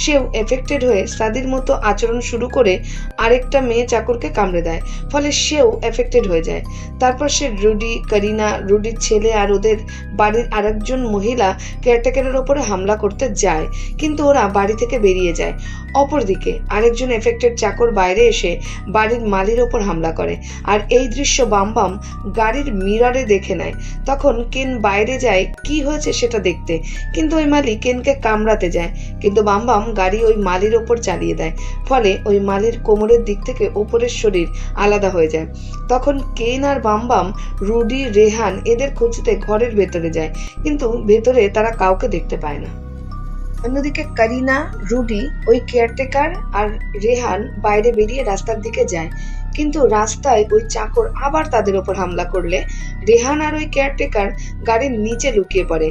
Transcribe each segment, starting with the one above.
সেও এফেক্টেড হয়ে সাদির মতো আচরণ শুরু করে আরেকটা মেয়ে চাকরকে কামড়ে দেয়, ফলে সেও এফেক্টেড হয়ে যায়। তারপর সে রুডি, করিনা, রুডির ছেলে আর ওদের বাড়ির আরেকজন মহিলা কেয়ারটেকারের ওপরে হামলা করতে যায়, কিন্তু ওরা বাড়ি থেকে বেরিয়ে যায়। অপরদিকে আরেকজন এফেক্টেড চাকর বাইরে এসে বাড়ির মালির ওপর হামলা করে, আর এই দৃশ্য বাম গাড়ির মিররে দেখে নেয়। তখন কেন বাইরে যায় কি হয়েছে সেটা দেখতে, কিন্তু ওই মালি কেনকে কামড়াতে যায়, কিন্তু বাম গাড়ি ওই মালির ওপর চালিয়ে দেয়, ফলে ওই মালির কোমরের দিক থেকে ওপরের শরীর আলাদা হয়ে যায়। তখন কেন আর বাম রুডি, রেহান এদের খুঁজতে ঘরের ভেতরে যায়, কিন্তু ভেতরে তারা কাউকে দেখতে পায় না। অন্যদিকে করিনা, রুডি, ওই কেয়ারটেকার আর রেহান বাইরে বেরিয়ে রাস্তার দিকে যায়, কিন্তু রাস্তায় ওই চাকর আবার তাদের ওপর হামলা করলে রেহান আর ওই কেয়ারটেকার গাড়ির নিচে লুকিয়ে পড়ে,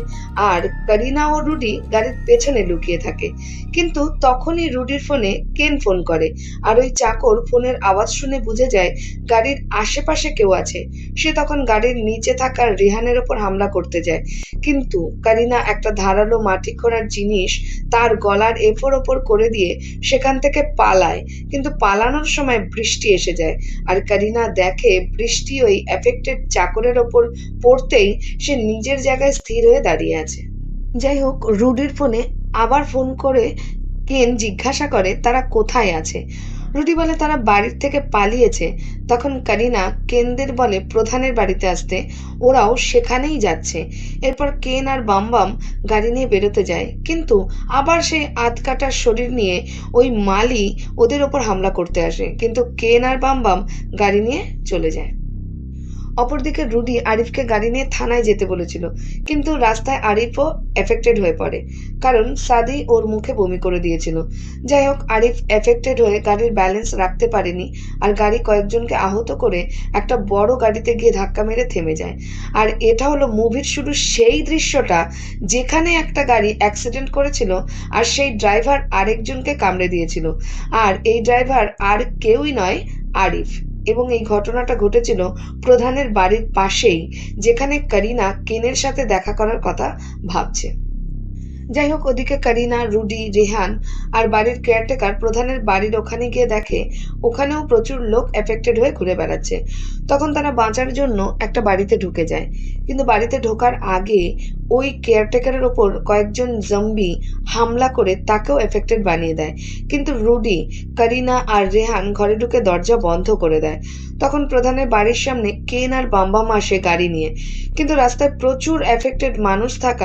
আর করিনা ও রুডি গাড়ির পেছনে লুকিয়ে থাকে। কিন্তু তখনই রুডির ফোনে কেন ফোন করে, আর ওই চাকর ফোনের আওয়াজ শুনে বুঝে যায় গাড়ির আশেপাশে কেউ আছে। সে তখন গাড়ির নিচে থাকা রেহানের ওপর হামলা করতে যায়, কিন্তু করিনা একটা ধারালো মাটি খোঁড়ার জিনিস তার গলার এপর ওপর করে দিয়ে সেখান থেকে পালায়, কিন্তু পালানোর সময় বৃষ্টি এসে যায়, আর করিনা দেখে বৃষ্টি ওই এফেক্টেড চাকরের ওপর পড়তেই সে নিজের জায়গায় স্থির হয়ে দাঁড়িয়ে আছে। যাই হোক, রুডির ফোনে আবার ফোন করে কেন জিজ্ঞাসা করে তারা কোথায় আছে। রুডি বলে তারা বাড়ির থেকে পালিয়েছে। তখন করিনা কেনদের বলে প্রধানের বাড়িতে আসতে, ওরাও সেখানেই যাচ্ছে। এরপর কেন আর বাম গাড়ি নিয়ে বেরোতে যায়, কিন্তু আবার সেই আধকাটার শরীর নিয়ে ওই মালি ওদের ওপর হামলা করতে আসে, কিন্তু কেন আর বাম গাড়ি নিয়ে চলে যায়। অপরদিকে রুডি আরিফকে গাড়ি নিয়ে থানায় যেতে বলেছিল, কিন্তু রাস্তায় আরিফও এফেক্টেড হয়ে পড়ে, কারণ সাদি ওর মুখে বমি করে দিয়েছিল। যাই হোক, আরিফ এফেক্টেড হয়ে গাড়ির ব্যালেন্স রাখতে পারেনি, আর গাড়ি কয়েকজনকে আহত করে একটা বড় গাড়িতে গিয়ে ধাক্কা মেরে থেমে যায়। আর এটা হলো মুভির শুরু সেই দৃশ্যটা যেখানে একটা গাড়ি অ্যাক্সিডেন্ট করেছিল, আর সেই ড্রাইভার আরেকজনকে কামড়ে দিয়েছিল, আর এই ড্রাইভার আর কেউই নয়, আরিফ। এবং এই ঘটনাটা ঘটেছিল প্রধানের বাড়ির পাশেই, যেখানে করিনা কেনের সাথে দেখা করার কথা ভাবছে। যাই হোক, ওদিকে করিনা, রুডি, রেহান আর বাড়ির কেয়ারটেকার প্রধানের বাড়ির ওখানে গিয়ে দেখে ওখানেও প্রচুর লোক এফেক্টেড হয়ে ঘুরে বেড়াচ্ছে। তখন তারা বাঁচার জন্য একটা বাড়িতে ঢুকে যায়, কিন্তু বাড়িতে ঢোকার আগে ওই কেয়ারটেকারের ওপর কয়েকজন জম্বি হামলা করে তাকেও এফেক্টেড বানিয়ে দেয়, কিন্তু রুডি, করিনা আর রেহান ঘরে ঢুকে দরজা বন্ধ করে দেয়। তখন প্রধানের বাড়ির সামনে কেন আর বাম আসে গাড়ি নিয়ে, কিন্তু রাস্তায় প্রচুর এফেক্টেড মানুষ থাকা